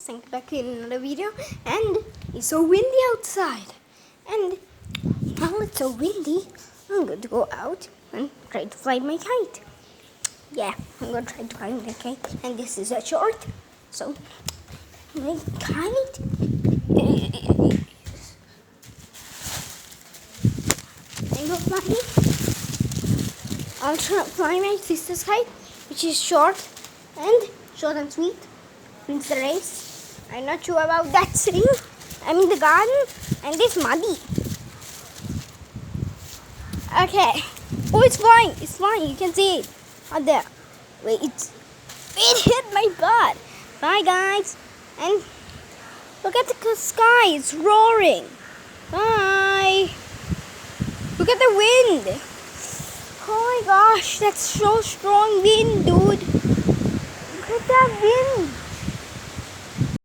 Thank back in another video, and it's so windy outside, and now it's so windy. I'm going to go out and try to fly my kite. Yeah, I'm going to try to fly my kite, and this is a short, so my kite I'm not flying. I'll try to fly my sister's kite, which is short and sweet. Wins the race. I'm not sure about that string. I'm in the garden and it's muddy. Okay. Oh, it's flying. It's flying. You can see it. Out there. Wait. It hit my butt. Bye, guys. And look at the sky. It's roaring. Bye. Look at the wind. Oh my gosh. That's so strong wind, dude. Look at that wind.